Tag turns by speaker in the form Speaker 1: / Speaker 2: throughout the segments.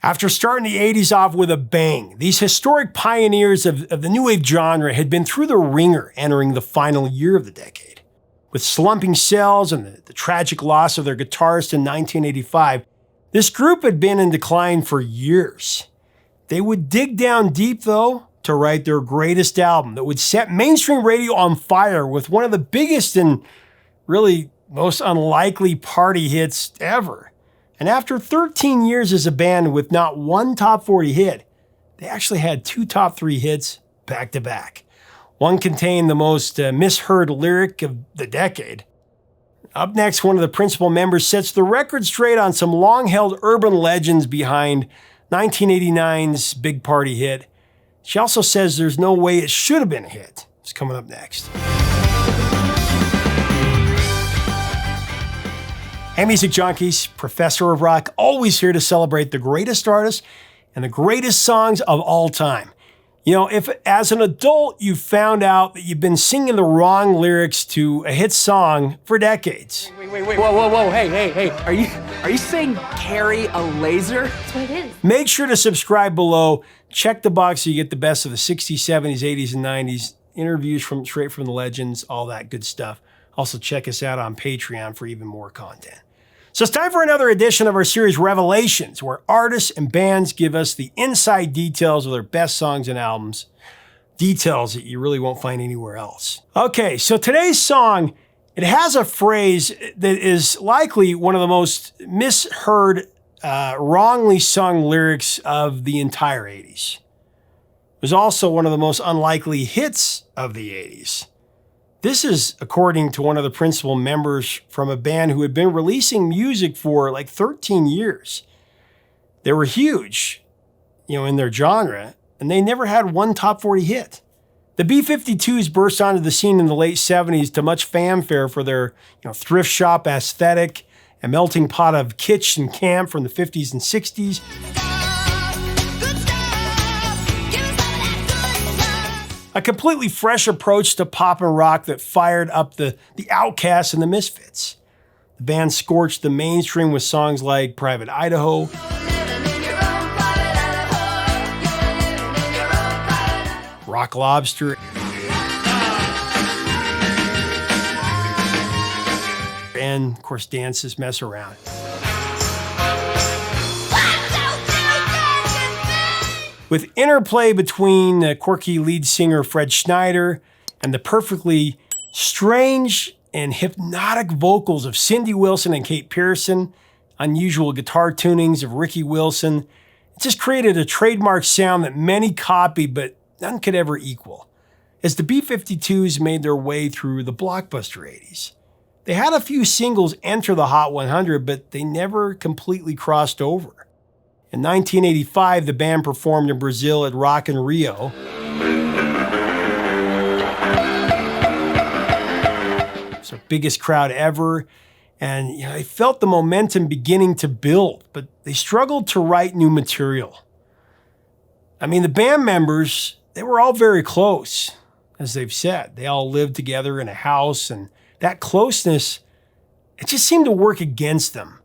Speaker 1: After starting the 80s off with a bang, these historic pioneers of the new wave genre had been through the ringer entering the final year of the decade. With slumping sales and the tragic loss of their guitarist in 1985, this group had been in decline for years. They would dig down deep, though, to write their greatest album that would set mainstream radio on fire with one of the biggest and really most unlikely party hits ever. And after 13 years as a band with not one top 40 hit, they actually had 2 top 3 hits back to back. One contained the most misheard lyric of the decade. Up next, one of the principal members sets the record straight on some long-held urban legends behind 1989's big party hit. She also says there's no way it should have been a hit. It's coming up next. Hey, music junkies, Professor of Rock, always here to celebrate the greatest artists and the greatest songs of all time. You know, if as an adult you found out that you've been singing the wrong lyrics to a hit song for decades.
Speaker 2: Wait, whoa, hey, are you saying carry a laser?
Speaker 3: That's what it is.
Speaker 1: Make sure to subscribe below, check the box so you get the best of the 60s, 70s, 80s, and 90s, interviews straight from the legends, all that good stuff. Also check us out on Patreon for even more content. So it's time for another edition of our series Revelations, where artists and bands give us the inside details of their best songs and albums. Details that you really won't find anywhere else. Okay, so today's song, it has a phrase that is likely one of the most misheard, wrongly sung lyrics of the entire 80s. It was also one of the most unlikely hits of the 80s. This is according to one of the principal members from a band who had been releasing music for like 13 years. They were huge, in their genre, and they never had one top 40 hit. The B-52s burst onto the scene in the late 70s to much fanfare for their, thrift shop aesthetic, a melting pot of kitsch and camp from the 50s and 60s. A completely fresh approach to pop and rock that fired up the Outcasts and the Misfits. The band scorched the mainstream with songs like Private Idaho, Rock Lobster, and of course Dance This Mess Around. With interplay between quirky lead singer Fred Schneider and the perfectly strange and hypnotic vocals of Cindy Wilson and Kate Peirson, unusual guitar tunings of Ricky Wilson, it just created a trademark sound that many copied but none could ever equal. As the B-52s made their way through the blockbuster 80s, they had a few singles enter the Hot 100, but they never completely crossed over. In 1985, the band performed in Brazil at Rock in Rio. It was their biggest crowd ever, and they felt the momentum beginning to build, but they struggled to write new material. The band members, they were all very close, as they've said. They all lived together in a house, and that closeness, it just seemed to work against them.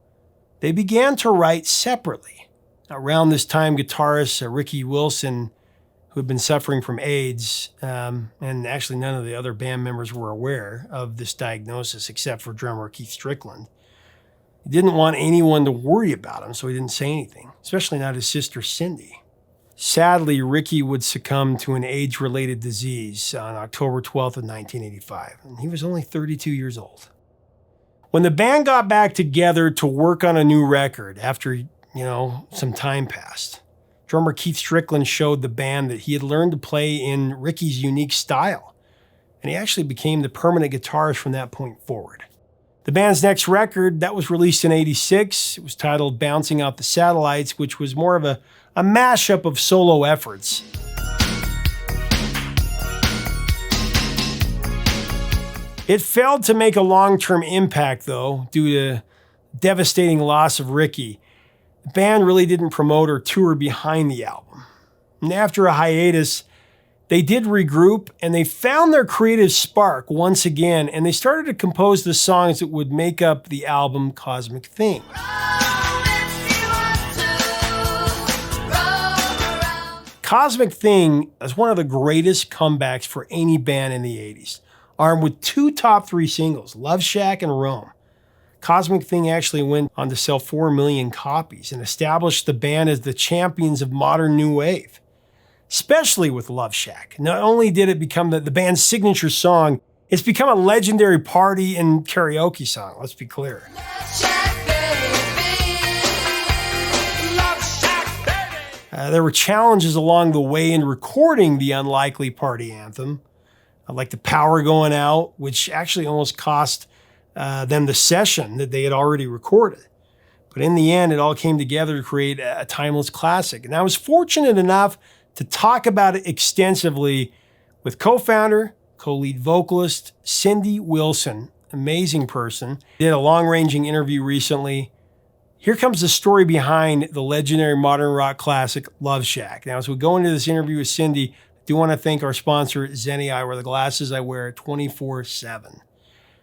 Speaker 1: They began to write separately. Around this time, guitarist Ricky Wilson, who had been suffering from AIDS, and actually none of the other band members were aware of this diagnosis except for drummer Keith Strickland. He didn't want anyone to worry about him, so he didn't say anything, especially not his sister Cindy. Sadly, Ricky would succumb to an AIDS-related disease on October 12th of 1985, and he was only 32 years old. When the band got back together to work on a new record after some time passed, drummer Keith Strickland showed the band that he had learned to play in Ricky's unique style, and he actually became the permanent guitarist from that point forward. The band's next record, that was released in '86, it was titled Bouncing Off the Satellites, which was more of a mashup of solo efforts. It failed to make a long-term impact, though, due to devastating loss of Ricky. The band really didn't promote or tour behind the album. And after a hiatus, they did regroup and they found their creative spark once again, and they started to compose the songs that would make up the album Cosmic Theme. Cosmic Thing is one of the greatest comebacks for any band in the 80s, armed with 2 top 3 singles, Love Shack and Rome. Cosmic Thing actually went on to sell 4 million copies and established the band as the champions of modern new wave, especially with Love Shack. Not only did it become the band's signature song, it's become a legendary party and karaoke song, let's be clear. There were challenges along the way in recording the unlikely party anthem, like the power going out, which actually almost cost them the session that they had already recorded. But in the end, it all came together to create a timeless classic. And I was fortunate enough to talk about it extensively with co-founder, co-lead vocalist Cindy Wilson, amazing person. Did a long-ranging interview recently. Here comes the story behind the legendary modern rock classic, Love Shack. Now, as we go into this interview with Cindy, I do want to thank our sponsor, Zenni Eyewear, the glasses I wear 24/7.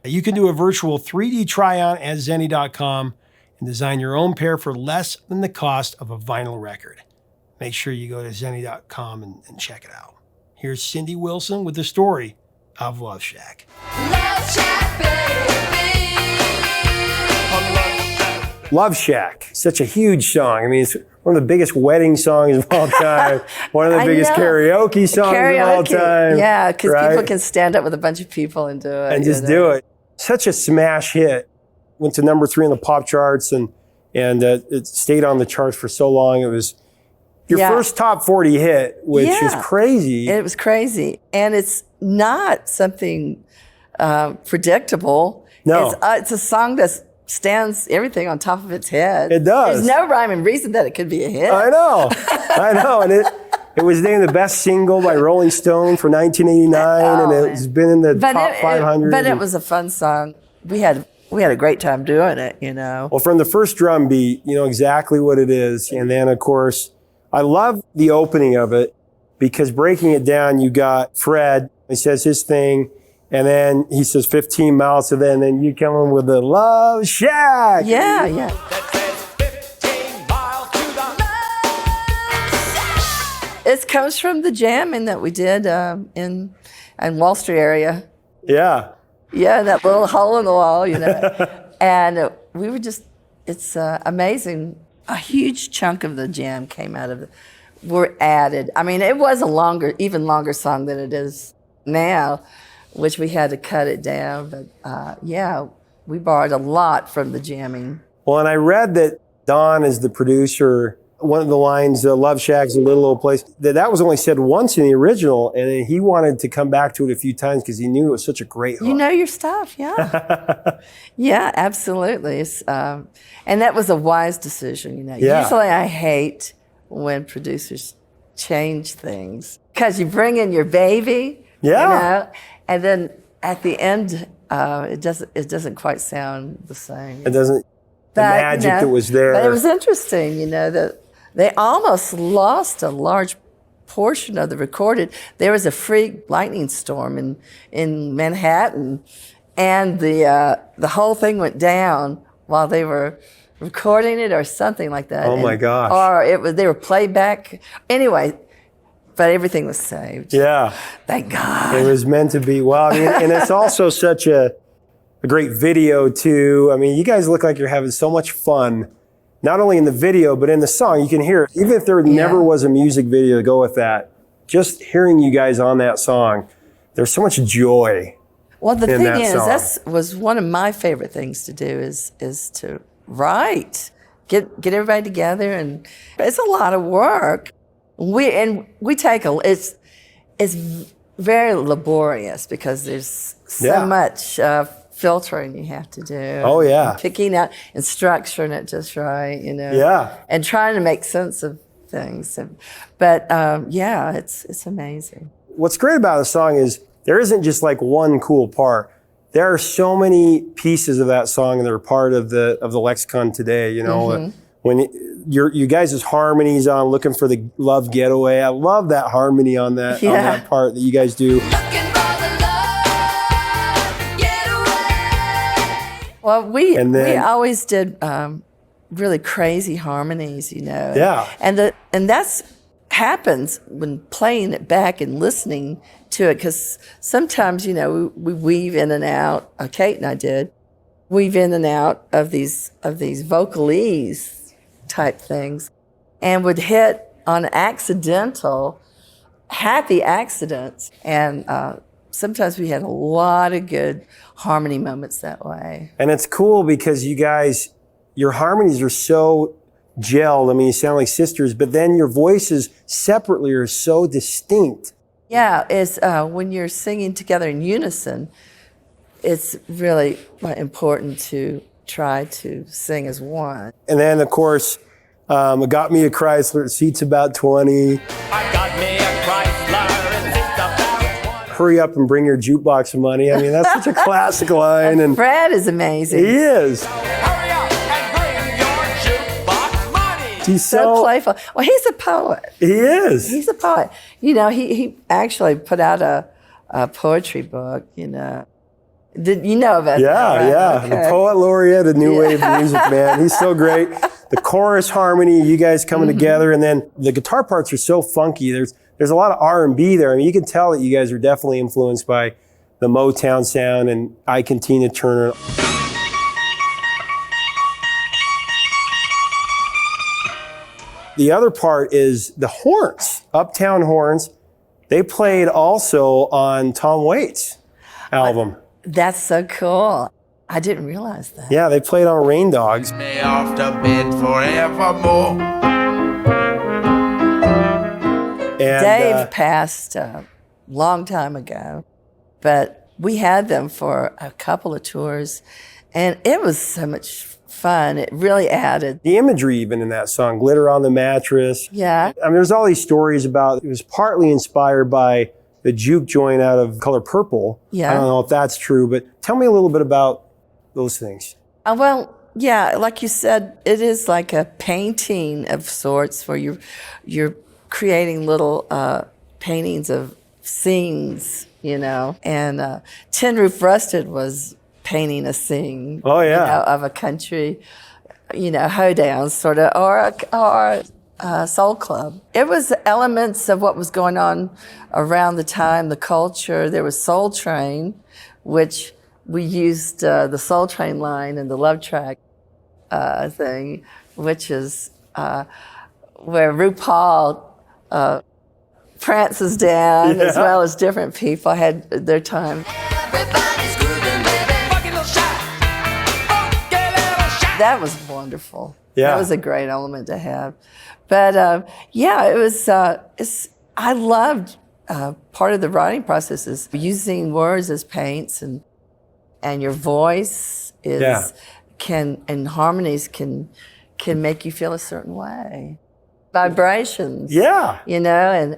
Speaker 1: You can do a virtual 3D try-on at Zenni.com and design your own pair for less than the cost of a vinyl record. Make sure you go to Zenni.com and check it out. Here's Cindy Wilson with the story of Love Shack.
Speaker 3: Love Shack, baby.
Speaker 1: Love Shack, such a huge song. I mean, it's one of the biggest wedding songs of all time. One of the biggest karaoke songs of all time.
Speaker 4: Yeah, because
Speaker 1: right?
Speaker 4: people can stand up with a bunch of people and do it.
Speaker 1: And just do it. Such a smash hit. Went to number 3 on the pop charts and it stayed on the charts for so long. It was your first top 40 hit, which is crazy.
Speaker 4: It was crazy. And it's not something predictable.
Speaker 1: No.
Speaker 4: It's a song that stands everything on top of its head.
Speaker 1: It does.
Speaker 4: There's no rhyme and reason that it could be a hit.
Speaker 1: I know. And it was named the best single by Rolling Stone for 1989, and it's been in the top 500.
Speaker 4: But it was a fun song. We had a great time doing it, you know.
Speaker 1: Well, from the first drum beat, you know exactly what it is. And then, of course, I love the opening of it because breaking it down, you got Fred, he says his thing, and then he says 15 miles, and then you come in with the Love Shack.
Speaker 4: Yeah, yeah. It comes from the jamming that we did in Wall Street area.
Speaker 1: Yeah.
Speaker 4: Yeah, that little hole in the wall, you know. And we were just, it's amazing. A huge chunk of the jam came out of it, were added. I mean, it was a even longer song than it is now, which we had to cut it down. But yeah, we borrowed a lot from the jamming.
Speaker 1: Well, and I read that Don is the producer. One of the lines, Love Shack's a little old place, that was only said once in the original, and then he wanted to come back to it a few times because he knew it was such a great hook.
Speaker 4: You know your stuff, yeah. Yeah, absolutely. And that was a wise decision, you know.
Speaker 1: Yeah.
Speaker 4: Usually I hate when producers change things because you bring in your baby, you know, and then at the end, it doesn't quite sound the same.
Speaker 1: It doesn't, the magic that was there.
Speaker 4: But it was interesting, you know, that they almost lost a large portion of the recorded. There was a freak lightning storm in Manhattan, and the whole thing went down while they were recording it or something like that.
Speaker 1: Oh my gosh.
Speaker 4: Or they were playback. Anyway, but everything was saved.
Speaker 1: Yeah.
Speaker 4: Thank God.
Speaker 1: It was meant to be. Well, I mean, and it's also such a great video too. I mean, you guys look like you're having so much fun, not only in the video, but in the song. You can hear it. Even if there never was a music video to go with that, just hearing you guys on that song, there's so much joy.
Speaker 4: Well, the thing is,
Speaker 1: song.
Speaker 4: that was one of my favorite things to do is to write, get everybody together, and it's a lot of work. We take it's very laborious because there's so much filtering you have to do.
Speaker 1: Oh yeah,
Speaker 4: and picking out and structuring it just right, you know.
Speaker 1: Yeah,
Speaker 4: and trying to make sense of things. But yeah, it's amazing.
Speaker 1: What's great about the song is there isn't just like one cool part. There are so many pieces of that song that are part of the lexicon today. You know, when you guys' harmonies on "Looking for the Love Getaway," I love that harmony on that part that you guys do.
Speaker 4: Well, we always did really crazy harmonies, you know.
Speaker 1: Yeah.
Speaker 4: And that's happens when playing it back and listening to it, because sometimes, you know, we weave in and out, Kate and I did, weave in and out of these vocalese type things, and would hit on accidental, happy accidents. And sometimes we had a lot of good harmony moments that way.
Speaker 1: And it's cool because you guys, your harmonies are so gelled. I mean, you sound like sisters, but then your voices separately are so distinct.
Speaker 4: Yeah, it's when you're singing together in unison, it's really important to try to sing as one.
Speaker 1: And then, of course, I got me a Chrysler, it seats about 20.
Speaker 5: I got me a Chrysler and it's about 20.
Speaker 1: Hurry up and bring your jukebox money. I mean, that's such a classic line. And
Speaker 4: Fred is amazing.
Speaker 1: he is.
Speaker 5: Hurry up and bring your jukebox money.
Speaker 1: He's
Speaker 4: So playful. Well, he's a poet.
Speaker 1: He is.
Speaker 4: He's a poet. You know, he actually put out a poetry book, you know. Did you know about
Speaker 1: Yeah,
Speaker 4: that? Right?
Speaker 1: yeah.
Speaker 4: Okay.
Speaker 1: The poet laureate of new wave music, man. He's so great. The chorus harmony, you guys coming together, and then the guitar parts are so funky. There's a lot of R&B there. I mean, you can tell that you guys are definitely influenced by the Motown sound and Ike and Tina Turner. The other part is the horns, Uptown horns. They played also on Tom Waits' album.
Speaker 4: That's so cool. I didn't realize that.
Speaker 1: Yeah, they played on Rain Dogs.
Speaker 5: May off the bed forevermore.
Speaker 1: And,
Speaker 4: Dave passed a long time ago, but we had them for a couple of tours, and it was so much fun. It really added.
Speaker 1: the imagery even in that song, Glitter on the Mattress.
Speaker 4: Yeah.
Speaker 1: I mean, there's all these stories about, it was partly inspired by the juke joint out of Color Purple.
Speaker 4: Yeah.
Speaker 1: I don't know if that's true, but tell me a little bit about those things.
Speaker 4: Well, yeah, like you said, it is like a painting of sorts where you're creating little paintings of scenes, you know. And Tin Roof Rusted was painting a scene.
Speaker 1: Oh, yeah.
Speaker 4: You know, of a country, you know, hoedown sort of, or a soul club. It was elements of what was going on around the time, the culture. There was Soul Train, which we used the Soul Train line in the Love Track thing, which is where RuPaul prances down, as well as different people had their time.
Speaker 3: Everybody's grooving, baby.
Speaker 5: Funky little shot. Funky little shot.
Speaker 4: That was wonderful.
Speaker 1: Yeah.
Speaker 4: That was a great element to have. But yeah, it was. I loved part of the writing process is using words as paints, and your voice is and harmonies can make you feel a certain way. Vibrations.
Speaker 1: Yeah.
Speaker 4: You know,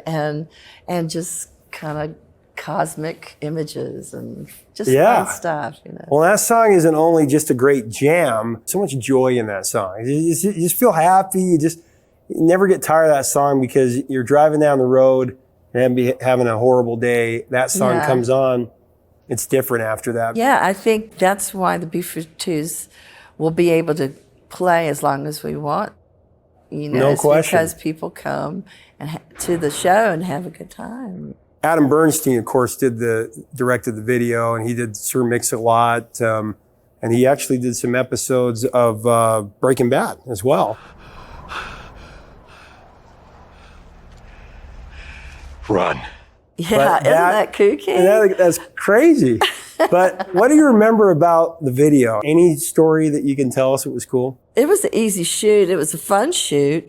Speaker 4: and just kind of cosmic images and just
Speaker 1: Yeah.
Speaker 4: fun stuff, you know.
Speaker 1: Well, that song isn't only just a great jam, so much joy in that song. You just feel happy. You never get tired of that song because you're driving down the road and having a horrible day. That song
Speaker 4: Yeah.
Speaker 1: comes on. It's different after that.
Speaker 4: Yeah, I think that's why the B-52s will be able to play as long as we want. You know,
Speaker 1: No
Speaker 4: it's
Speaker 1: question.
Speaker 4: because people come to the show and have a good time.
Speaker 1: Adam Bernstein, of course, directed the video, and he did Sir Mix-a-Lot, and he actually did some episodes of Breaking Bad as well.
Speaker 6: Run.
Speaker 4: Yeah, isn't that kooky?
Speaker 1: And that's crazy. But what do you remember about the video? Any story that you can tell us that was cool?
Speaker 4: It was an easy shoot. It was a fun shoot.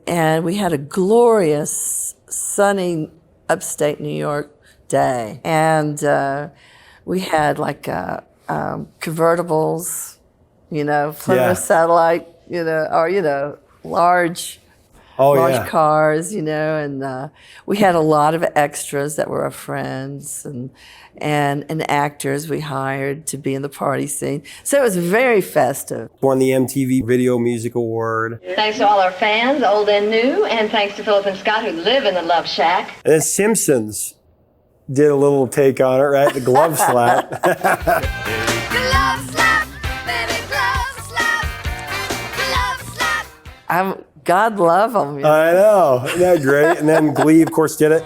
Speaker 4: And we had a glorious, sunny upstate New York day. And we had like convertibles, you know, Plymouth Satellite, you know, or, you know, large cars, you know, and we had a lot of extras that were our friends and actors we hired to be in the party scene. So it was very festive.
Speaker 1: Won the MTV Video Music Award.
Speaker 7: Thanks to all our fans, old and new, and thanks to Philip and Scott who live in the Love Shack.
Speaker 1: And then Simpsons did a little take on it, right? The glove slap.
Speaker 3: Glove slap, baby, glove slap. Glove slap.
Speaker 4: I'm God love them.
Speaker 1: I know. Isn't that great? And then Glee, of course, did it.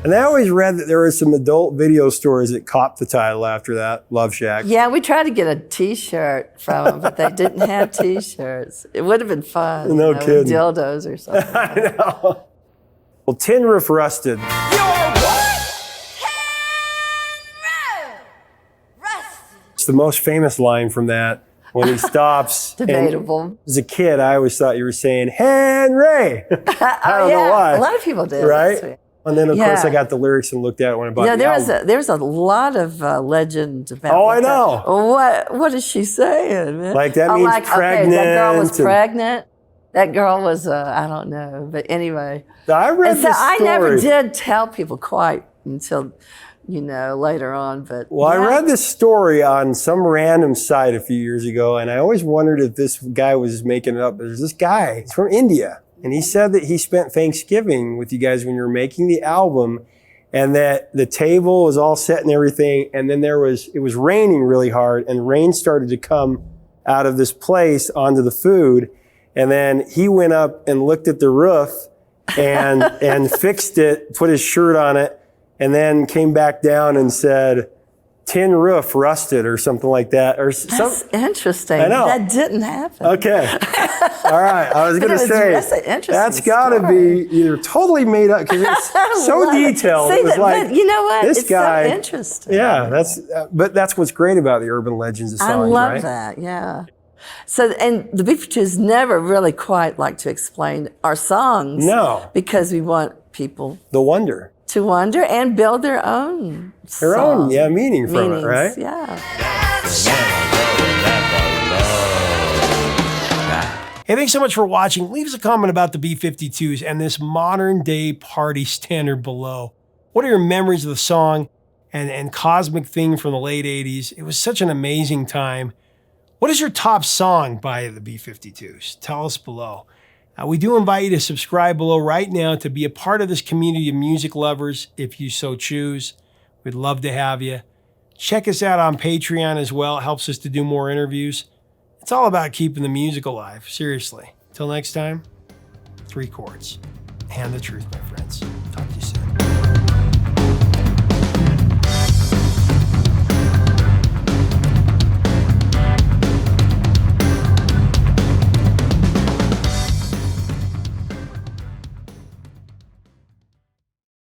Speaker 1: And I always read that there were some adult video stores that copped the title after that, Love Shack.
Speaker 4: Yeah, we tried to get a T-shirt from them, but they didn't have T-shirts. It would have been fun.
Speaker 1: No
Speaker 4: with
Speaker 1: kidding.
Speaker 4: dildos or something.
Speaker 1: I know. Well, Tin Roof Rusted. It's the most famous line from that when he stops.
Speaker 4: Debatable.
Speaker 1: And as a kid, I always thought you were saying, Henry. I don't know why.
Speaker 4: A lot of people did.
Speaker 1: Right? And then, of course,
Speaker 4: Yeah.
Speaker 1: I got the lyrics and looked at it when I bought the album.
Speaker 4: There's a lot of legend about.
Speaker 1: Oh, I know.
Speaker 4: What is she saying, man?
Speaker 1: Like, that means
Speaker 4: Okay, that girl was
Speaker 1: pregnant and-
Speaker 4: pregnant. That girl was, I don't know, but anyway.
Speaker 1: I read
Speaker 4: And so
Speaker 1: the
Speaker 4: I
Speaker 1: story.
Speaker 4: never did tell people quite until, later on. But
Speaker 1: Well, I
Speaker 4: yeah.
Speaker 1: read this story on some random site a few years ago, and I always wondered if this guy was making it up. There's this guy, he's from India, and he said that he spent Thanksgiving with you guys when you were making the album, and that the table was all set and everything, and then it was raining really hard, and rain started to come out of this place onto the food, and then he went up and looked at the roof and fixed it, put his shirt on it, and then came back down and said, "Tin roof rusted," or something like that. Or
Speaker 4: That's interesting.
Speaker 1: I know.
Speaker 4: That didn't happen.
Speaker 1: Okay. All right. I was
Speaker 4: But
Speaker 1: going to
Speaker 4: it was-
Speaker 1: say,
Speaker 4: that's an interesting
Speaker 1: that's got to
Speaker 4: story.
Speaker 1: be either totally made up, because it's so
Speaker 4: Love it.
Speaker 1: detailed.
Speaker 4: See,
Speaker 1: It was like,
Speaker 4: but you know what?
Speaker 1: this
Speaker 4: It's
Speaker 1: guy.
Speaker 4: so interesting.
Speaker 1: Yeah, but that's what's great about the urban legends of songs,
Speaker 4: I love
Speaker 1: right?
Speaker 4: that. Yeah. So, and the B-52s never really quite like to explain our songs.
Speaker 1: No.
Speaker 4: Because we want people
Speaker 1: The wonder.
Speaker 4: to wonder and build their own
Speaker 1: Their own, meaning from
Speaker 4: meanings.
Speaker 1: it, right?
Speaker 4: Yeah.
Speaker 1: Hey, thanks so much for watching. Leave us a comment about the B-52s and this modern day party standard below. What are your memories of the song and Cosmic Thing from the late 80s? It was such an amazing time. What is your top song by the B-52s? Tell us below. We do invite you to subscribe below right now to be a part of this community of music lovers if you so choose. We'd love to have you. Check us out on Patreon as well. It helps us to do more interviews. It's all about keeping the music alive, seriously. Till next time, 3 chords and the truth, my friends.